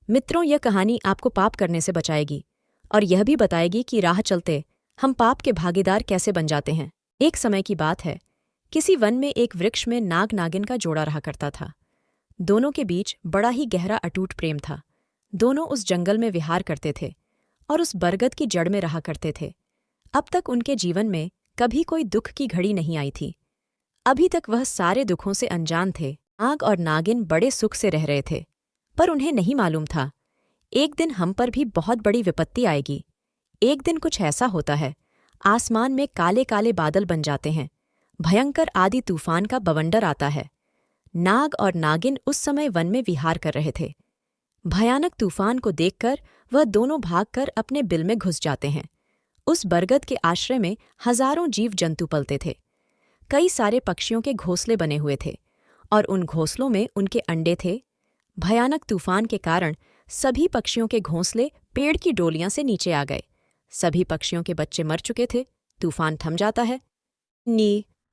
मित्रों, यह कहानी आपको पाप करने से बचाएगी और यह भी बताएगी कि राह चलते हम पाप के भागीदार कैसे बन जाते हैं। एक समय की बात है, किसी वन में एक वृक्ष में नाग नागिन का जोड़ा रहा करता था। दोनों के बीच बड़ा ही गहरा अटूट प्रेम था। दोनों उस जंगल में विहार करते थे और उस बरगद की जड़ में रहा करते थे। अब तक उनके जीवन में कभी कोई दुख की घड़ी नहीं आई थी। अभी तक वह सारे दुखों से अनजान थे। नाग और नागिन बड़े सुख से रह रहे थे, पर उन्हें नहीं मालूम था, एक दिन हम पर भी बहुत बड़ी विपत्ति आएगी। एक दिन कुछ ऐसा होता है, आसमान में काले काले बादल बन जाते हैं, भयंकर आदि तूफान का बवंडर आता है। नाग और नागिन उस समय वन में विहार कर रहे थे। भयानक तूफान को देखकर वह दोनों भागकर अपने बिल में घुस जाते हैं। उस बरगद के आश्रय में हजारों जीव जंतु पलते थे। कई सारे पक्षियों के घोंसले बने हुए थे और उन घोंसलों में उनके अंडे थे। भयानक तूफान के कारण सभी पक्षियों के घोंसले पेड़ की डोलियां से नीचे आ गए। सभी पक्षियों के बच्चे मर चुके थे। तूफान थम जाता है।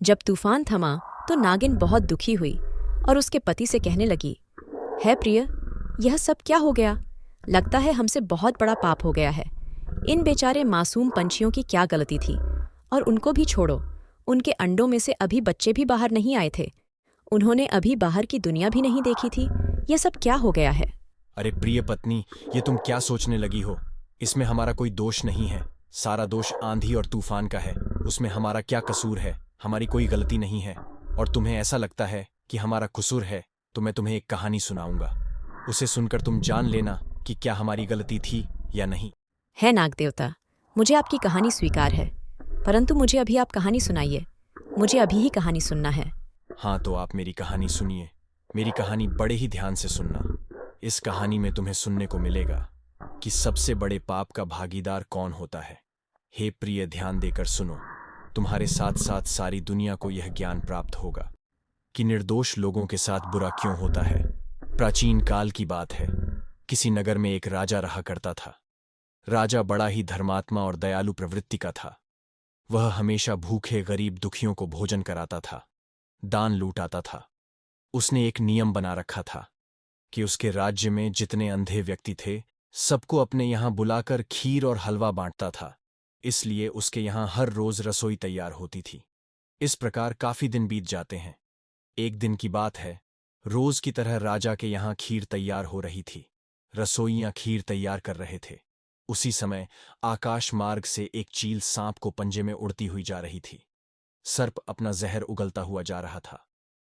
जब तूफान थमा तो नागिन बहुत दुखी हुई और उसके पति से कहने लगी, है प्रिय, यह सब क्या हो गया? लगता है हमसे बहुत बड़ा पाप हो गया है। इन बेचारे मासूम पंछियों की क्या गलती थी? और उनको भी छोड़ो, उनके अंडों में से अभी बच्चे भी बाहर नहीं आए थे। उन्होंने अभी बाहर की दुनिया भी नहीं देखी थी। यह सब क्या हो गया है? अरे प्रिय पत्नी, ये तुम क्या सोचने लगी हो? इसमें हमारा कोई दोष नहीं है। सारा दोष आंधी और तूफान का है। उसमें हमारा क्या कसूर है? हमारी कोई गलती नहीं है। और तुम्हें ऐसा लगता है कि हमारा कसूर है, तो मैं तुम्हें एक कहानी सुनाऊंगा। उसे सुनकर तुम जान लेना कि क्या हमारी गलती थी या नहीं। है नागदेवता, मुझे आपकी कहानी स्वीकार है, परंतु मुझे अभी आप कहानी सुनाइए। मुझे अभी ही कहानी सुनना है। हाँ, तो आप मेरी कहानी सुनिए। मेरी कहानी बड़े ही ध्यान से सुनना। इस कहानी में तुम्हें सुनने को मिलेगा कि सबसे बड़े पाप का भागीदार कौन होता है। हे प्रिय, ध्यान देकर सुनो। तुम्हारे साथ साथ सारी दुनिया को यह ज्ञान प्राप्त होगा कि निर्दोष लोगों के साथ बुरा क्यों होता है। प्राचीन काल की बात है। किसी नगर में एक राजा रहा करता था। राजा बड़ा ही धर्मात्मा और दयालु प्रवृत्ति का था। वह हमेशा भूखे गरीब दुखियों को भोजन कराता था, दान लूटाता था। उसने एक नियम बना रखा था कि उसके राज्य में जितने अंधे व्यक्ति थे, सबको अपने यहां बुलाकर खीर और हलवा बांटता था। इसलिए उसके यहां हर रोज रसोई तैयार होती थी। इस प्रकार काफी दिन बीत जाते हैं। एक दिन की बात है, रोज की तरह राजा के यहां खीर तैयार हो रही थी। रसोइयां खीर तैयार कर रहे थे। उसी समय आकाश मार्ग से एक चील सांप को पंजे में उड़ती हुई जा रही थी। सर्प अपना जहर उगलता हुआ जा रहा था।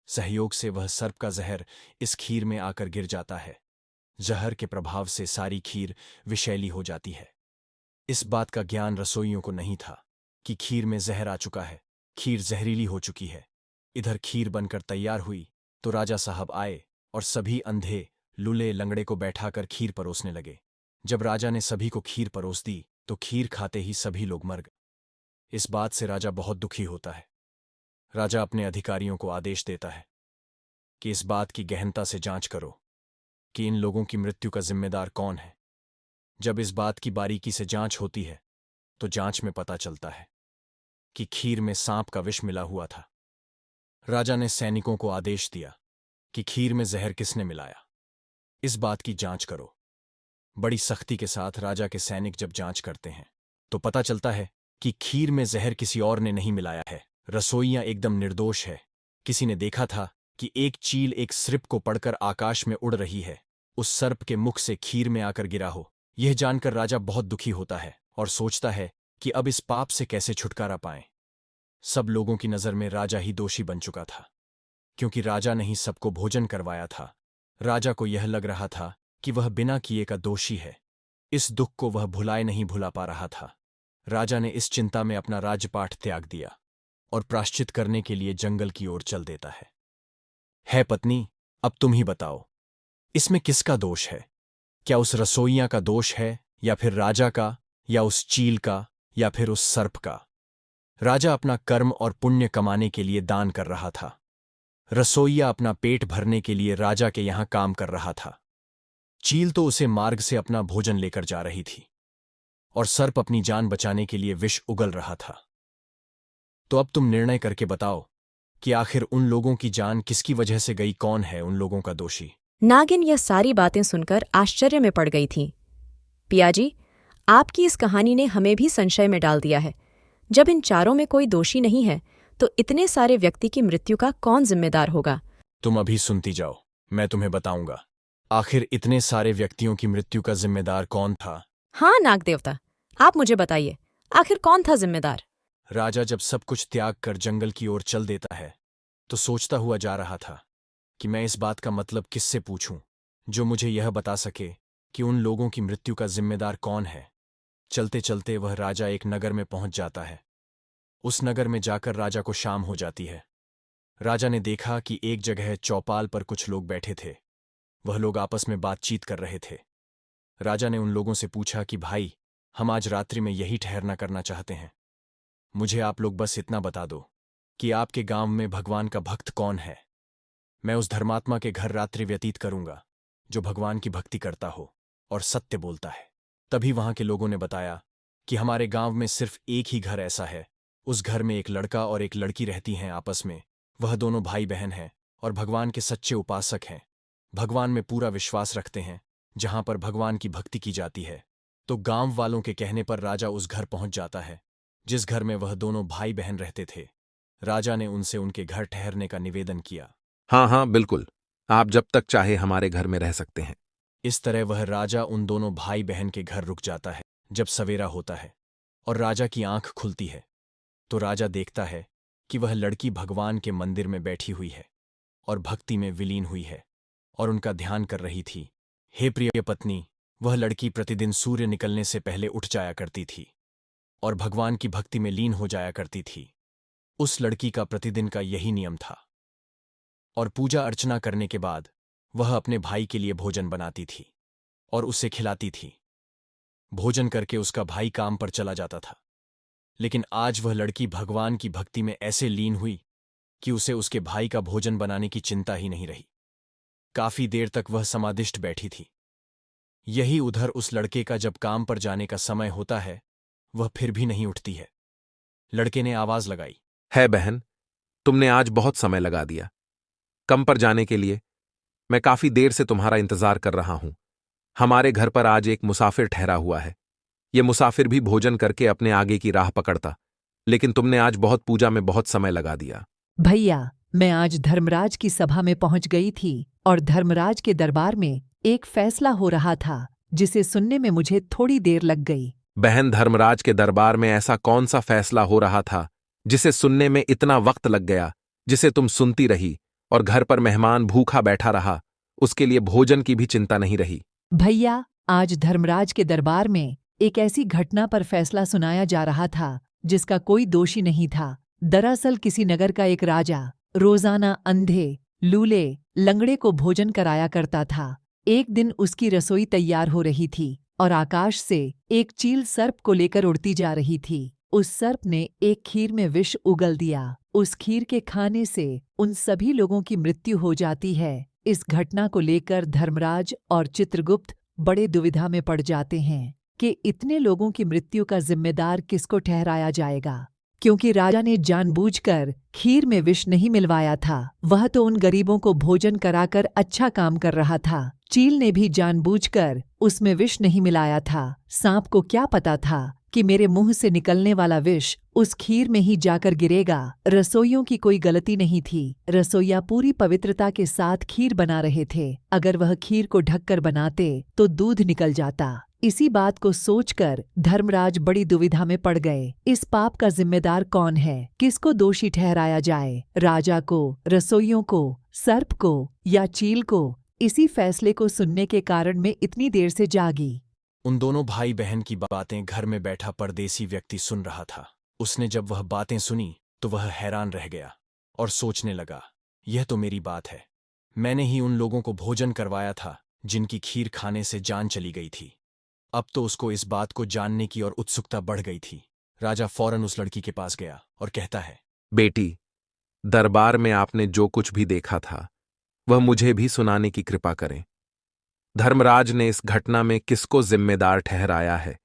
सहयोग से वह सर्प का जहर इस खीर में आकर गिर जाता है। जहर के प्रभाव से सारी खीर विषैली हो जाती है। इस बात का ज्ञान रसोइयों को नहीं था कि खीर में जहर आ चुका है, खीर जहरीली हो चुकी है। इधर खीर बनकर तैयार हुई तो राजा साहब आए और सभी अंधे लूले लंगड़े को बैठाकर खीर परोसने लगे। जब राजा ने सभी को खीर परोस दी तो खीर खाते ही सभी लोग मर गए। इस बात से राजा बहुत दुखी होता है। राजा अपने अधिकारियों को आदेश देता है कि इस बात की गहनता से जांच करो कि इन लोगों की मृत्यु का जिम्मेदार कौन है। जब इस बात की बारीकी से जांच होती है तो जांच में पता चलता है कि खीर में सांप का विष मिला हुआ था। राजा ने सैनिकों को आदेश दिया कि खीर में जहर किसने मिलाया, इस बात की जांच करो। बड़ी सख्ती के साथ राजा के सैनिक जब जांच करते हैं तो पता चलता है कि खीर में जहर किसी और ने नहीं मिलाया है। रसोइयां एकदम निर्दोष है। किसी ने देखा था कि एक चील एक सर्प को पड़कर आकाश में उड़ रही है। उस सर्प के मुख से खीर में आकर गिरा हो। यह जानकर राजा बहुत दुखी होता है और सोचता है कि अब इस पाप से कैसे छुटकारा पाएं। सब लोगों की नजर में राजा ही दोषी बन चुका था, क्योंकि राजा ने ही सबको भोजन करवाया था। राजा को यह लग रहा था कि वह बिना किए का दोषी है। इस दुख को वह भुलाए नहीं भुला पा रहा था। राजा ने इस चिंता में अपना राजपाट त्याग दिया और प्रायश्चित करने के लिए जंगल की ओर चल देता है पत्नी, अब तुम ही बताओ, इसमें किसका दोष है? क्या उस रसोइया का दोष है, या फिर राजा का, या उस चील का, या फिर उस सर्प का? राजा अपना कर्म और पुण्य कमाने के लिए दान कर रहा था। रसोइया अपना पेट भरने के लिए राजा के यहां काम कर रहा था। चील तो उसे मार्ग से अपना भोजन लेकर जा रही थी और सर्प अपनी जान बचाने के लिए विष उगल रहा था। तो अब तुम निर्णय करके बताओ कि आखिर उन लोगों की जान किसकी वजह से गई, कौन है उन लोगों का दोषी? नागिन यह सारी बातें सुनकर आश्चर्य में पड़ गई थी। पियाजी, आपकी इस कहानी ने हमें भी संशय में डाल दिया है। जब इन चारों में कोई दोषी नहीं है तो इतने सारे व्यक्ति की मृत्यु का कौन जिम्मेदार होगा? तुम अभी सुनती जाओ, मैं तुम्हें बताऊंगा आखिर इतने सारे व्यक्तियों की मृत्यु का जिम्मेदार कौन था। हाँ नाग देवता, आप मुझे बताइए, आखिर कौन था जिम्मेदार? राजा जब सब कुछ त्याग कर जंगल की ओर चल देता है तो सोचता हुआ जा रहा था कि मैं इस बात का मतलब किससे पूछूं जो मुझे यह बता सके कि उन लोगों की मृत्यु का जिम्मेदार कौन है। चलते चलते वह राजा एक नगर में पहुंच जाता है। उस नगर में जाकर राजा को शाम हो जाती है। राजा ने देखा कि एक जगह चौपाल पर कुछ लोग बैठे थे। वह लोग आपस में बातचीत कर रहे थे। राजा ने उन लोगों से पूछा कि भाई, हम आज रात्रि में यही ठहरना करना चाहते हैं। मुझे आप लोग बस इतना बता दो कि आपके गांव में भगवान का भक्त कौन है। मैं उस धर्मात्मा के घर रात्रि व्यतीत करूंगा जो भगवान की भक्ति करता हो और सत्य बोलता है। तभी वहां के लोगों ने बताया कि हमारे गांव में सिर्फ एक ही घर ऐसा है। उस घर में एक लड़का और एक लड़की रहती हैं आपस में। वह दोनों भाई बहन हैं और भगवान के सच्चे उपासक हैं। भगवान में पूरा विश्वास रखते हैं। जहां पर भगवान की भक्ति की जाती है तो गांव वालों के कहने पर राजा उस घर पहुंच जाता है जिस घर में वह दोनों भाई बहन रहते थे। राजा ने उनसे उनके घर ठहरने का निवेदन किया। हाँ हाँ बिल्कुल, आप जब तक चाहे हमारे घर में रह सकते हैं। इस तरह वह राजा उन दोनों भाई बहन के घर रुक जाता है। जब सवेरा होता है और राजा की आंख खुलती है तो राजा देखता है कि वह लड़की भगवान के मंदिर में बैठी हुई है और भक्ति में विलीन हुई है और उनका ध्यान कर रही थी। हे प्रिय पत्नी, वह लड़की प्रतिदिन सूर्य निकलने से पहले उठ जाया करती थी और भगवान की भक्ति में लीन हो जाया करती थी। उस लड़की का प्रतिदिन का यही नियम था और पूजा अर्चना करने के बाद वह अपने भाई के लिए भोजन बनाती थी और उसे खिलाती थी। भोजन करके उसका भाई काम पर चला जाता था। लेकिन आज वह लड़की भगवान की भक्ति में ऐसे लीन हुई कि उसे उसके भाई का भोजन बनाने की चिंता ही नहीं रही। काफी देर तक वह समाधिष्ट बैठी थी। यही उधर उस लड़के का जब काम पर जाने का समय होता है वह फिर भी नहीं उठती है। लड़के ने आवाज लगाई, है बहन, तुमने आज बहुत समय लगा दिया कम पर जाने के लिए। मैं काफी देर से तुम्हारा इंतजार कर रहा हूं। हमारे घर पर आज एक मुसाफिर ठहरा हुआ है। ये मुसाफिर भी भोजन करके अपने आगे की राह पकड़ता, लेकिन तुमने आज बहुत पूजा में बहुत समय लगा दिया। भैया, मैं आज धर्मराज की सभा में पहुंच गई थी और धर्मराज के दरबार में एक फैसला हो रहा था जिसे सुनने में मुझे थोड़ी देर लग गई। बहन, धर्मराज के दरबार में ऐसा कौन सा फैसला हो रहा था जिसे सुनने में इतना वक्त लग गया, जिसे तुम सुनती रही और घर पर मेहमान भूखा बैठा रहा, उसके लिए भोजन की भी चिंता नहीं रही। भैया, आज धर्मराज के दरबार में एक ऐसी घटना पर फैसला सुनाया जा रहा था जिसका कोई दोषी नहीं था। दरअसल किसी नगर का एक राजा रोजाना अंधे, लूले, लंगड़े को भोजन कराया करता था। एक दिन उसकी रसोई तैयार हो रही थी और आकाश से एक चील सर्प को लेकर उड़ती जा रही थी। उस सर्प ने एक खीर में विष उगल दिया। उस खीर के खाने से उन सभी लोगों की मृत्यु हो जाती है। इस घटना को लेकर धर्मराज और चित्रगुप्त बड़े दुविधा में पड़ जाते हैं कि इतने लोगों की मृत्यु का जिम्मेदार किसको ठहराया जाएगा, क्योंकि राजा ने जानबूझकर खीर में विष नहीं मिलवाया था। वह तो उन गरीबों को भोजन कराकर अच्छा काम कर रहा था। चील ने भी जानबूझकर उसमें विष नहीं मिलाया था। सांप को क्या पता था कि मेरे मुंह से निकलने वाला विष उस खीर में ही जाकर गिरेगा। रसोइयों की कोई गलती नहीं थी। रसोइया पूरी पवित्रता के साथ खीर बना रहे थे। अगर वह खीर को ढककर बनाते तो दूध निकल जाता। इसी बात को सोचकर धर्मराज बड़ी दुविधा में पड़ गए। इस पाप का जिम्मेदार कौन है? किसको दोषी ठहराया जाए? राजा को, रसोइयों को, सर्प को या चील को? इसी फैसले को सुनने के कारण मैं इतनी देर से जागी। उन दोनों भाई बहन की बातें घर में बैठा परदेसी व्यक्ति सुन रहा था। उसने जब वह बातें सुनी तो वह हैरान रह गया और सोचने लगा, यह तो मेरी बात है। मैंने ही उन लोगों को भोजन करवाया था जिनकी खीर खाने से जान चली गई थी। अब तो उसको इस बात को जानने की और उत्सुकता बढ़ गई थी। राजा फौरन उस लड़की के पास गया और कहता है, बेटी, दरबार में आपने जो कुछ भी देखा था वह मुझे भी सुनाने की कृपा करें। धर्मराज ने इस घटना में किसको जिम्मेदार ठहराया है?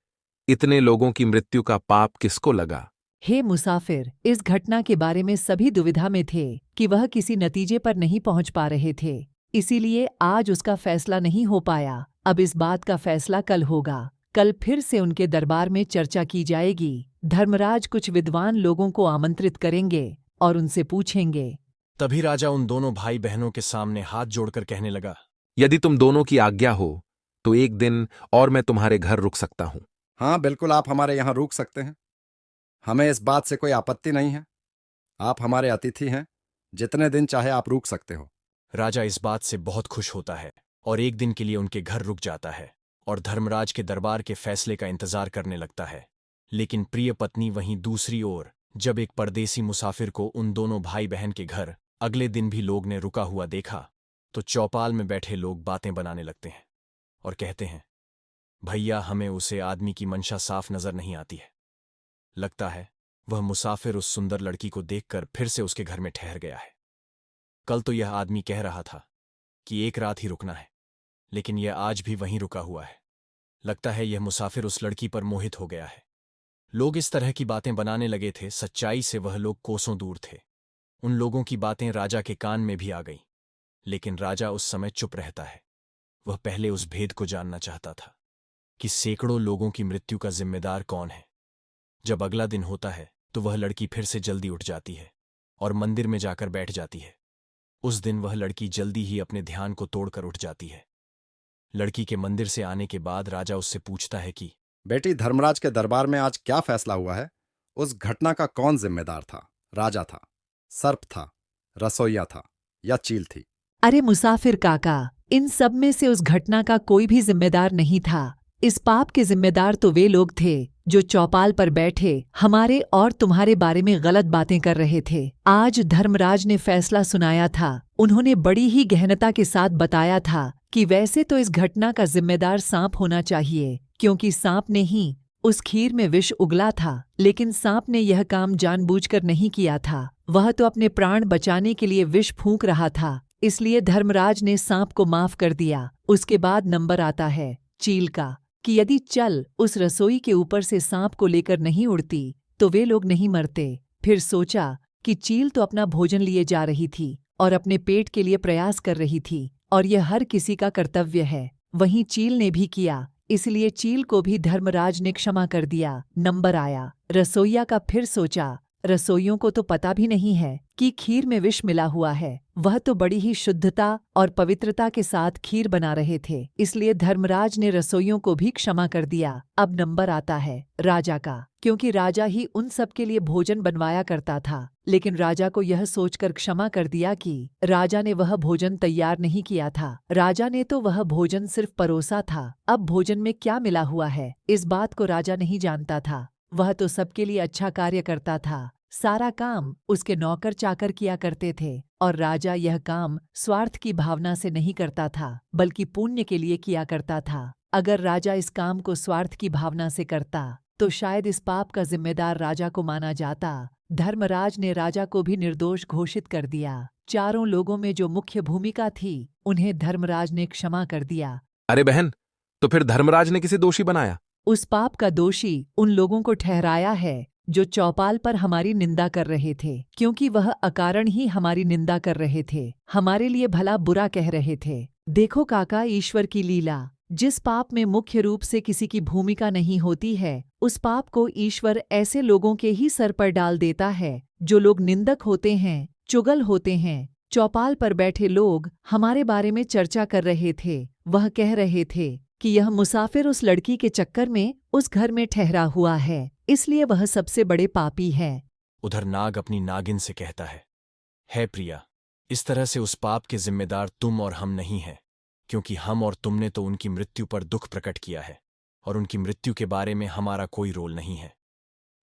इतने लोगों की मृत्यु का पाप किसको लगा? हे मुसाफिर, इस घटना के बारे में सभी दुविधा में थे कि वह किसी नतीजे पर नहीं पहुंच पा रहे थे। इसीलिए आज उसका फैसला नहीं हो पाया। अब इस बात का फैसला कल होगा। कल फिर से उनके दरबार में चर्चा की जाएगी। धर्मराज कुछ विद्वान लोगों को आमंत्रित करेंगे और उनसे पूछेंगे। तभी राजा उन दोनों भाई बहनों के सामने हाथ जोड़कर कहने लगा, यदि तुम दोनों की आज्ञा हो तो एक दिन और मैं तुम्हारे घर रुक सकता हूं। हाँ, बिल्कुल आप हमारे यहाँ रुक सकते हैं। हमें इस बात से कोई आपत्ति नहीं है। आप हमारे अतिथि हैं, जितने दिन चाहे आप रुक सकते हो। राजा इस बात से बहुत खुश होता है और एक दिन के लिए उनके घर रुक जाता है और धर्मराज के दरबार के फैसले का इंतजार करने लगता है। लेकिन प्रिय पत्नी वहीं दूसरी ओर, जब एक परदेसी मुसाफिर को उन दोनों भाई बहन के घर अगले दिन भी लोग ने रुका हुआ देखा, तो चौपाल में बैठे लोग बातें बनाने लगते हैं और कहते हैं, भैया हमें उसे आदमी की मंशा साफ नजर नहीं आती है। लगता है वह मुसाफिर उस सुंदर लड़की को देखकर फिर से उसके घर में ठहर गया है। कल तो यह आदमी कह रहा था कि एक रात ही रुकना है, लेकिन यह आज भी वहीं रुका हुआ है। लगता है यह मुसाफिर उस लड़की पर मोहित हो गया है। लोग इस तरह की बातें बनाने लगे थे। सच्चाई से वह लोग कोसों दूर थे। उन लोगों की बातें राजा के कान में भी आ गईं, लेकिन राजा उस समय चुप रहता है। वह पहले उस भेद को जानना चाहता था कि सैकड़ों लोगों की मृत्यु का जिम्मेदार कौन है। जब अगला दिन होता है तो वह लड़की फिर से जल्दी उठ जाती है और मंदिर में जाकर बैठ जाती है। उस दिन वह लड़की जल्दी ही अपने ध्यान को तोड़कर उठ जाती है। लड़की के मंदिर से आने के बाद राजा उससे पूछता है कि बेटी, धर्मराज के दरबार में आज क्या फैसला हुआ है? उस घटना का कौन जिम्मेदार था? राजा था, सर्प था, रसोइया था या चील थी? अरे मुसाफिर काका, इन सब में से उस घटना का कोई भी जिम्मेदार नहीं था। इस पाप के जिम्मेदार तो वे लोग थे जो चौपाल पर बैठे हमारे और तुम्हारे बारे में गलत बातें कर रहे थे। आज धर्मराज ने फैसला सुनाया था। उन्होंने बड़ी ही गहनता के साथ बताया था कि वैसे तो इस घटना का जिम्मेदार सांप होना चाहिए, क्योंकि सांप ने ही उस खीर में विष उगला था। लेकिन सांप ने यह काम जानबूझकर नहीं किया था। वह तो अपने प्राण बचाने के लिए विष फूंक रहा था। इसलिए धर्मराज ने सांप को माफ कर दिया। उसके बाद नंबर आता है चील का, कि यदि चल उस रसोई के ऊपर से सांप को लेकर नहीं उड़ती तो वे लोग नहीं मरते। फिर सोचा कि चील तो अपना भोजन लिए जा रही थी और अपने पेट के लिए प्रयास कर रही थी, और यह हर किसी का कर्तव्य है। वहीं चील ने भी किया, इसलिए चील को भी धर्मराज ने क्षमा कर दिया। नंबर आया रसोइया का। फिर सोचा, रसोइयों को तो पता भी नहीं है कि खीर में विष मिला हुआ है। वह तो बड़ी ही शुद्धता और पवित्रता के साथ खीर बना रहे थे, इसलिए धर्मराज ने रसोइयों को भी क्षमा कर दिया। अब नंबर आता है राजा का, क्योंकि राजा ही उन सब के लिए भोजन बनवाया करता था। लेकिन राजा को यह सोचकर क्षमा कर दिया कि राजा ने वह भोजन तैयार नहीं किया था। राजा ने तो वह भोजन सिर्फ परोसा था। अब भोजन में क्या मिला हुआ है, इस बात को राजा नहीं जानता था। वह तो सबके लिए अच्छा कार्य करता था। सारा काम उसके नौकर चाकर किया करते थे, और राजा यह काम स्वार्थ की भावना से नहीं करता था, बल्कि पुण्य के लिए किया करता था। अगर राजा इस काम को स्वार्थ की भावना से करता तो शायद इस पाप का जिम्मेदार राजा को माना जाता। धर्मराज ने राजा को भी निर्दोष घोषित कर दिया। चारों लोगों में जो मुख्य भूमिका थी उन्हें धर्मराज ने क्षमा कर दिया। अरे बहन, तो फिर धर्मराज ने किसे दोषी बनाया? उस पाप का दोषी उन लोगों को ठहराया है जो चौपाल पर हमारी निंदा कर रहे थे, क्योंकि वह अकारण ही हमारी निंदा कर रहे थे, हमारे लिए भला बुरा कह रहे थे। देखो काका, ईश्वर की लीला। जिस पाप में मुख्य रूप से किसी की भूमिका नहीं होती है, उस पाप को ईश्वर ऐसे लोगों के ही सर पर डाल देता है जो लोग निंदक होते हैं, चुगल होते हैं। चौपाल पर बैठे लोग हमारे बारे में चर्चा कर रहे थे। वह कह रहे थे कि यह मुसाफिर उस लड़की के चक्कर में उस घर में ठहरा हुआ है, इसलिए वह सबसे बड़े पापी है। उधर नाग अपनी नागिन से कहता है प्रिया, इस तरह से उस पाप के जिम्मेदार तुम और हम नहीं हैं, क्योंकि हम और तुमने तो उनकी मृत्यु पर दुख प्रकट किया है और उनकी मृत्यु के बारे में हमारा कोई रोल नहीं है।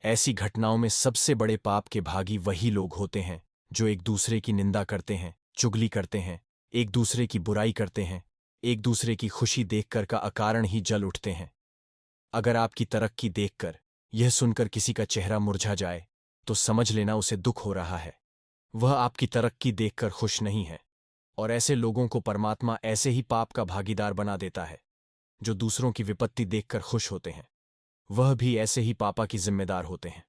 ऐसी घटनाओं में सबसे बड़े पाप के भागी वही लोग होते हैं जो एक दूसरे की निंदा करते हैं, चुगली करते हैं, एक दूसरे की बुराई करते हैं, एक दूसरे की खुशी देखकर का अकारण ही जल उठते हैं। अगर आपकी तरक्की देखकर यह सुनकर किसी का चेहरा मुरझा जाए तो समझ लेना उसे दुख हो रहा है। वह आपकी तरक्की देखकर खुश नहीं है, और ऐसे लोगों को परमात्मा ऐसे ही पाप का भागीदार बना देता है जो दूसरों की विपत्ति देखकर खुश होते हैं। वह भी ऐसे ही पापा की जिम्मेदार होते हैं।